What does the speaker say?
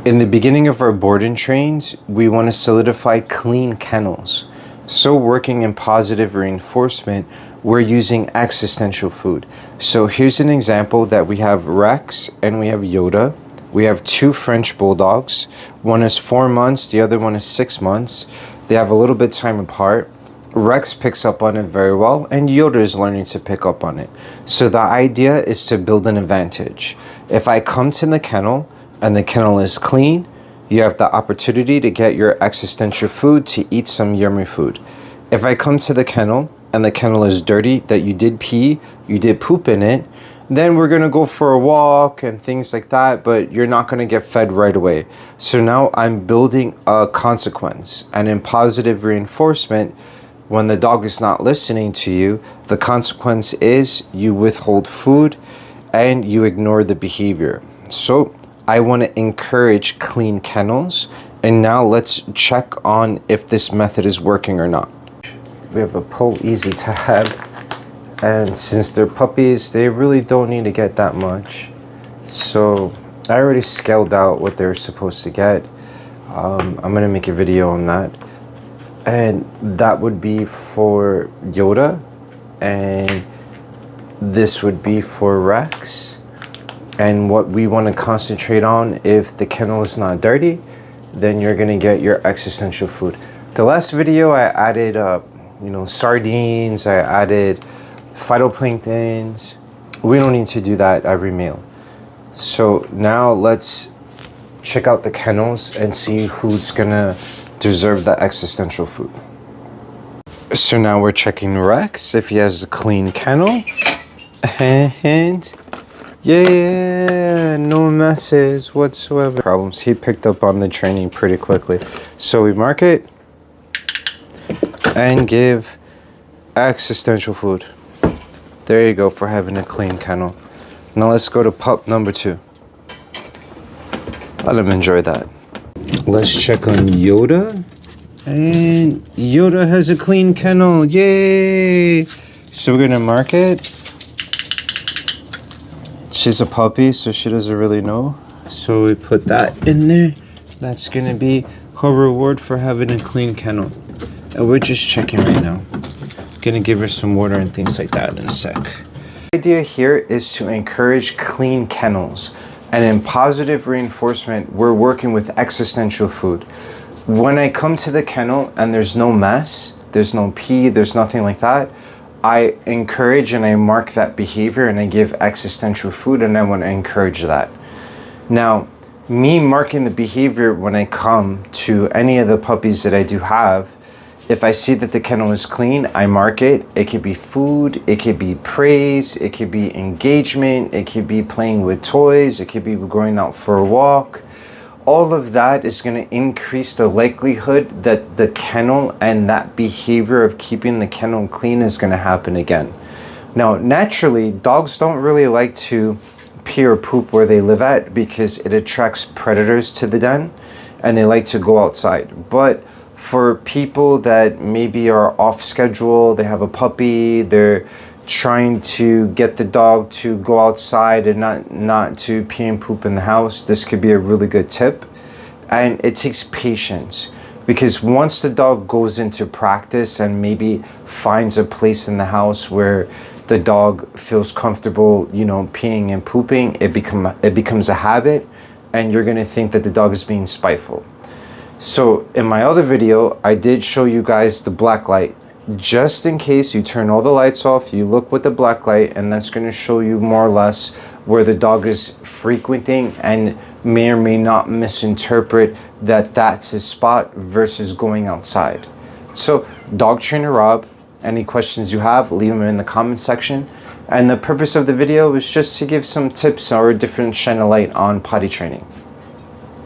In the beginning of our board and trains, we want to solidify clean kennels. So working in positive reinforcement, we're using existential food. So here's an example that we have Rex and we have Yoda. We have two French Bulldogs. One is 4 months, the other one is 6 months. They have a little bit time apart. Rex picks up on it very well and Yoda is learning to pick up on it. So the idea is to build an advantage. If I come to the kennel and the kennel is clean, you have the opportunity to get your existential food to eat some yummy food. If I come to the kennel and the kennel is dirty, that you did pee, you did poop in it, then we're gonna go for a walk and things like that, but you're not gonna get fed right away. So now I'm building a consequence. And in positive reinforcement, when the dog is not listening to you, the consequence is you withhold food and you ignore the behavior. So I want to encourage clean kennels, and now let's check on if this method is working or not. We have a Pro Easy tab, and since they're puppies, they really don't need to get that much. So I already scaled out what they're supposed to get. I'm gonna make a video on that, and that would be for Yoda, and this would be for Rex. And what we want to concentrate on, if the kennel is not dirty, then you're going to get your existential food. The last video I added sardines, I added phytoplanktons. We don't need to do that every meal. So now let's check out the kennels and see who's going to deserve that existential food. So now we're checking Rex if he has a clean kennel, and yeah, no messes whatsoever. Problems. He picked up on the training pretty quickly. So we mark it and give existential food. There you go for having a clean kennel. Now let's go to pup number 2. Let him enjoy that. Let's check on Yoda. And Yoda has a clean kennel. Yay! So we're gonna mark it. She's a puppy, so she doesn't really know. So we put that in there. That's gonna be her reward for having a clean kennel. And we're just checking right now. Gonna give her some water and things like that in a sec. The idea here is to encourage clean kennels. And in positive reinforcement, we're working with existential food. When I come to the kennel and there's no mess, there's no pee, there's nothing like that, I encourage and I mark that behavior and I give existential food, and I want to encourage that. Now, me marking the behavior when I come to any of the puppies that I do have, if I see that the kennel is clean, I mark it. It could be food, it could be praise, it could be engagement, it could be playing with toys, it could be going out for a walk. All of that is going to increase the likelihood that the kennel and that behavior of keeping the kennel clean is going to happen again. Now, naturally, dogs don't really like to pee or poop where they live at because it attracts predators to the den and they like to go outside. But for people that maybe are off schedule, they have a puppy, they're trying to get the dog to go outside and not to pee and poop in the house, this could be a really good tip. And it takes patience, because once the dog goes into practice and maybe finds a place in the house where the dog feels comfortable, peeing and pooping, it becomes a habit, and you're going to think that the dog is being spiteful. So in my other video, I did show you guys the black light. Just in case, you turn all the lights off, you look with the black light, and that's going to show you more or less where the dog is frequenting and may or may not misinterpret that that's his spot versus going outside. So dog trainer Rob, any questions you have, leave them in the comment section. And the purpose of the video is just to give some tips or a different shine of light on potty training.